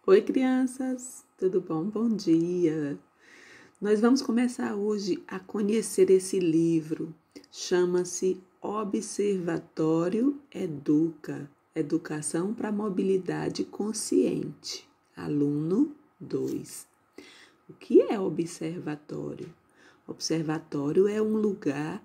Oi, crianças, tudo bom? Bom dia! Nós vamos começar hoje a conhecer esse livro. Chama-se Observatório Educa, Educação para a Mobilidade Consciente, aluno 2. O que é observatório? Observatório é um lugar,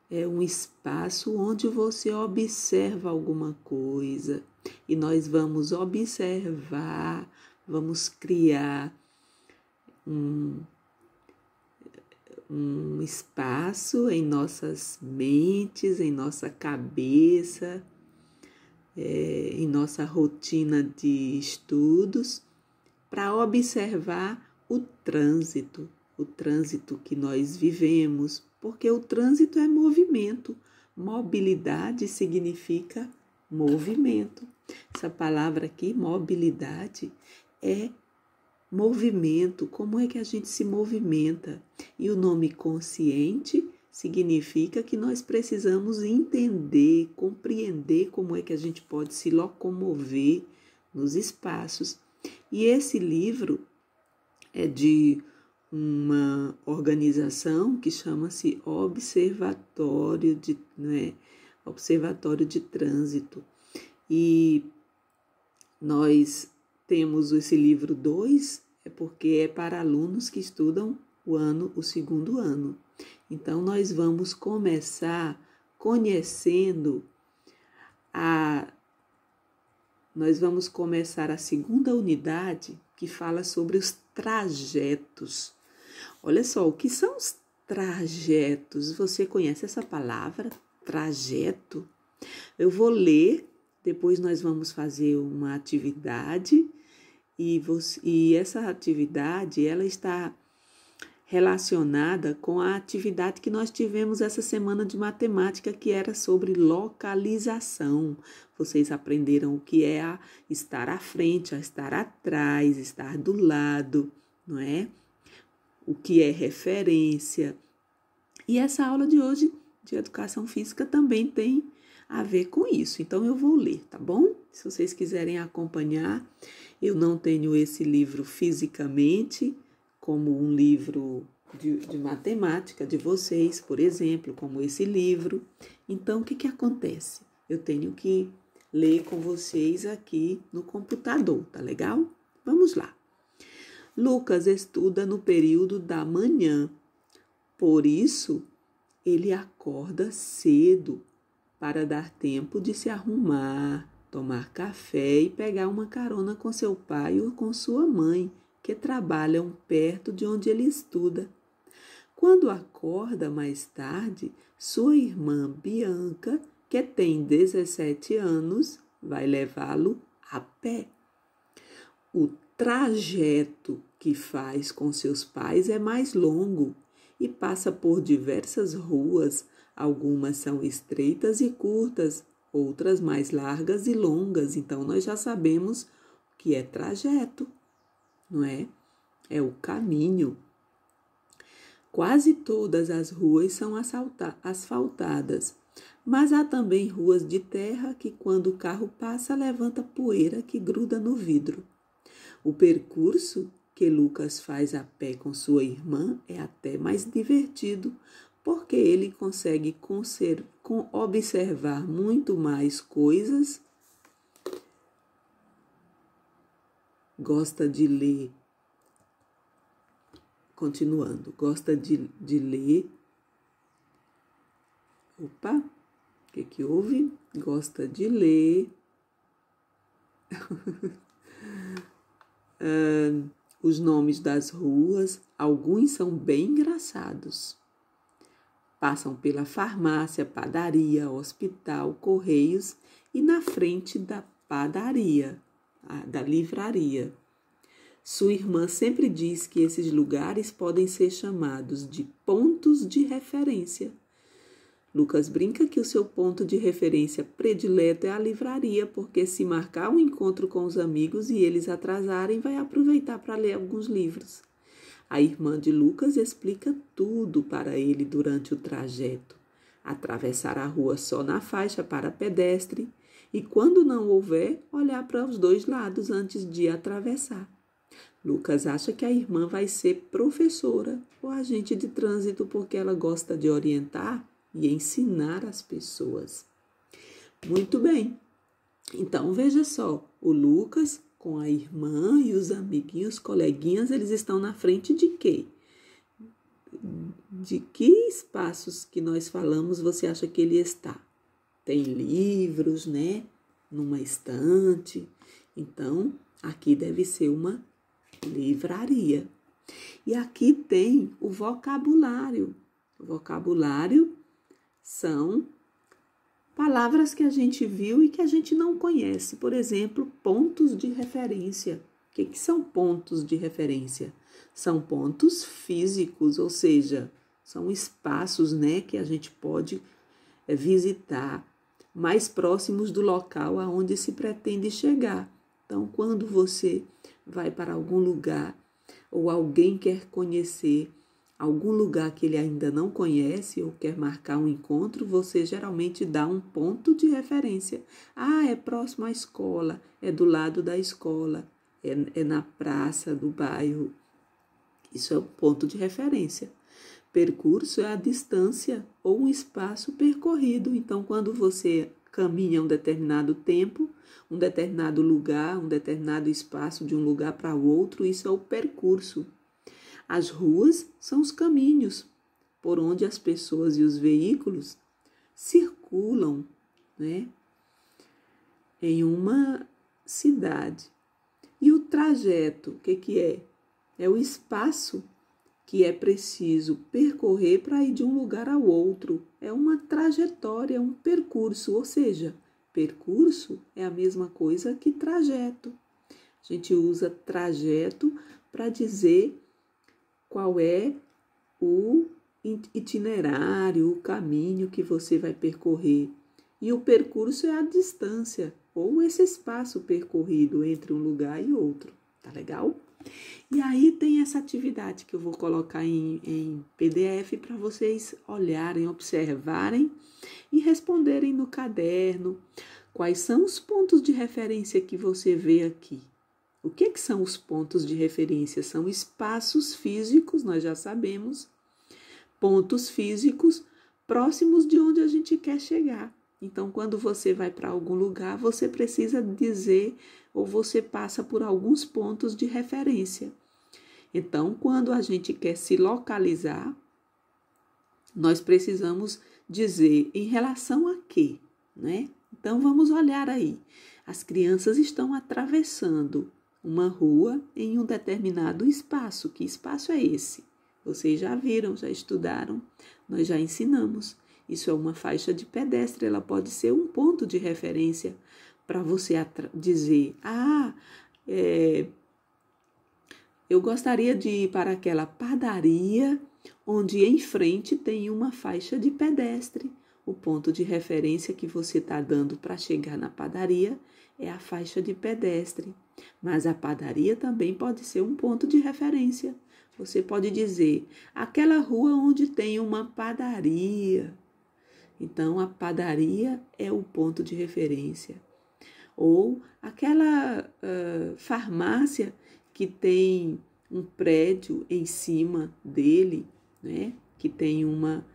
é um espaço onde você observa alguma coisa e nós vamos observar, vamos criar um espaço em nossas mentes, em nossa cabeça, em nossa rotina de estudos, para observar o trânsito que nós vivemos, porque o trânsito é movimento, mobilidade significa movimento. Essa palavra aqui, mobilidade, é movimento, como é que a gente se movimenta? E o nome consciente significa que nós precisamos entender, compreender como é que a gente pode se locomover nos espaços. E esse livro é de uma organização que chama-se Observatório de Trânsito. E nós temos esse livro 2, porque é para alunos que estudam o segundo ano. Então, nós vamos começar conhecendo nós vamos começar a segunda unidade, que fala sobre os trajetos. Olha só, o que são os trajetos? Você conhece essa palavra, trajeto? Eu vou ler, depois nós vamos fazer uma atividade e essa atividade ela está relacionada com a atividade que nós tivemos essa semana de matemática, que era sobre localização. Vocês aprenderam o que é estar à frente, estar atrás, estar do lado, não é? O que é referência. E essa aula de hoje de educação física também tem a ver com isso. Então eu vou ler, tá bom? Se vocês quiserem acompanhar, eu não tenho esse livro fisicamente, como um livro de matemática de vocês, por exemplo, como esse livro. Então, o que acontece? Eu tenho que ler com vocês aqui no computador, tá legal? Vamos lá. Lucas estuda no período da manhã, por isso ele acorda cedo para dar tempo de se arrumar, tomar café e pegar uma carona com seu pai ou com sua mãe, que trabalham perto de onde ele estuda. Quando acorda mais tarde, sua irmã Bianca, que tem 17 anos, vai levá-lo a pé. O trajeto que faz com seus pais é mais longo e passa por diversas ruas. Algumas são estreitas e curtas, outras mais largas e longas. Então, nós já sabemos o que é trajeto, não é? É o caminho. Quase todas as ruas são asfaltadas, mas há também ruas de terra que, quando o carro passa, levanta poeira que gruda no vidro. O percurso que Lucas faz a pé com sua irmã é até mais divertido, porque ele consegue observar muito mais coisas. Gosta de ler. Continuando, gosta de ler. Opa, o que houve? Gosta de ler. Os nomes das ruas, alguns são bem engraçados. Passam pela farmácia, padaria, hospital, correios e na frente da padaria, da livraria. Sua irmã sempre diz que esses lugares podem ser chamados de pontos de referência. Lucas brinca que o seu ponto de referência predileto é a livraria, porque se marcar um encontro com os amigos e eles atrasarem, vai aproveitar para ler alguns livros. A irmã de Lucas explica tudo para ele durante o trajeto. Atravessar a rua só na faixa para pedestre, E quando não houver, olhar para os dois lados antes de atravessar. Lucas acha que a irmã vai ser professora ou agente de trânsito porque ela gosta de orientar e ensinar as pessoas. Muito bem. Então, veja só, o Lucas com a irmã e os amiguinhos, coleguinhas, eles estão na frente de quê? De que espaços que nós falamos você acha que ele está? Tem livros, né? Numa estante. Então, aqui deve ser uma livraria. E aqui tem o vocabulário. O vocabulário são palavras que a gente viu e que a gente não conhece. Por exemplo, pontos de referência. O que são pontos de referência? São pontos físicos, ou seja, são espaços, né, que a gente pode visitar mais próximos do local aonde se pretende chegar. Então, quando você vai para algum lugar ou alguém quer conhecer algum lugar que ele ainda não conhece ou quer marcar um encontro, você geralmente dá um ponto de referência. Ah, é próximo à escola, é do lado da escola, é na praça do bairro. Isso é o ponto de referência. Percurso é a distância ou um espaço percorrido. Então, quando você caminha um determinado tempo, um determinado lugar, um determinado espaço de um lugar para o outro, isso é o percurso. As ruas são os caminhos por onde as pessoas e os veículos circulam, né, em uma cidade. E o trajeto, o que é? É o espaço que é preciso percorrer para ir de um lugar ao outro. É uma trajetória, um percurso, ou seja, percurso é a mesma coisa que trajeto. A gente usa trajeto para dizer qual é o itinerário, o caminho que você vai percorrer. E o percurso é a distância, ou esse espaço percorrido entre um lugar e outro. Tá legal? E aí tem essa atividade que eu vou colocar em PDF para vocês olharem, observarem e responderem no caderno. Quais são os pontos de referência que você vê aqui? O que são os pontos de referência? São espaços físicos, nós já sabemos, pontos físicos próximos de onde a gente quer chegar. Então, quando você vai para algum lugar, você precisa dizer ou você passa por alguns pontos de referência. Então, quando a gente quer se localizar, nós precisamos dizer em relação a quê, né? Então, vamos olhar aí. As crianças estão atravessando uma rua em um determinado espaço. Que espaço é esse? Vocês já viram, já estudaram, nós já ensinamos. Isso é uma faixa de pedestre, ela pode ser um ponto de referência para você dizer, eu gostaria de ir para aquela padaria onde em frente tem uma faixa de pedestre. O ponto de referência que você está dando para chegar na padaria é a faixa de pedestre. Mas a padaria também pode ser um ponto de referência. Você pode dizer, aquela rua onde tem uma padaria. Então, a padaria é o ponto de referência. Ou aquela farmácia que tem um prédio em cima dele, né? Que tem uma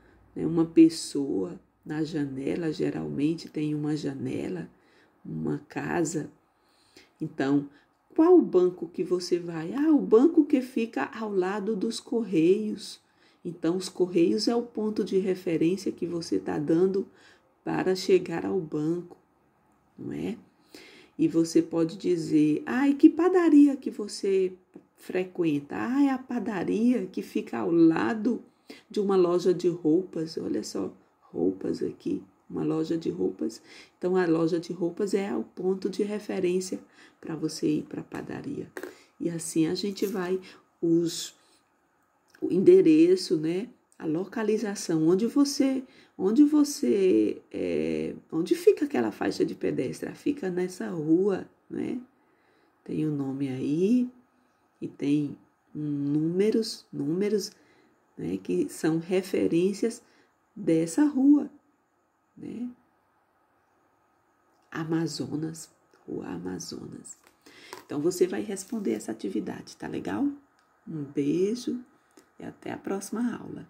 pessoa na janela, geralmente tem uma janela, uma casa. Então, qual o banco que você vai? O banco que fica ao lado dos Correios. Então, os Correios é o ponto de referência que você está dando para chegar ao banco, não é? E você pode dizer, e que padaria que você frequenta? É a padaria que fica ao lado de uma loja de roupas. Olha só, roupas aqui, uma loja de roupas. Então, a loja de roupas é o ponto de referência para você ir para a padaria. E assim a gente vai, o endereço, né? A localização, onde fica aquela faixa de pedestre? Fica nessa rua, né? Tem o nome aí e tem números, né? Que são referências dessa rua, né? Amazonas, Rua Amazonas. Então, você vai responder essa atividade, tá legal? Um beijo e até a próxima aula.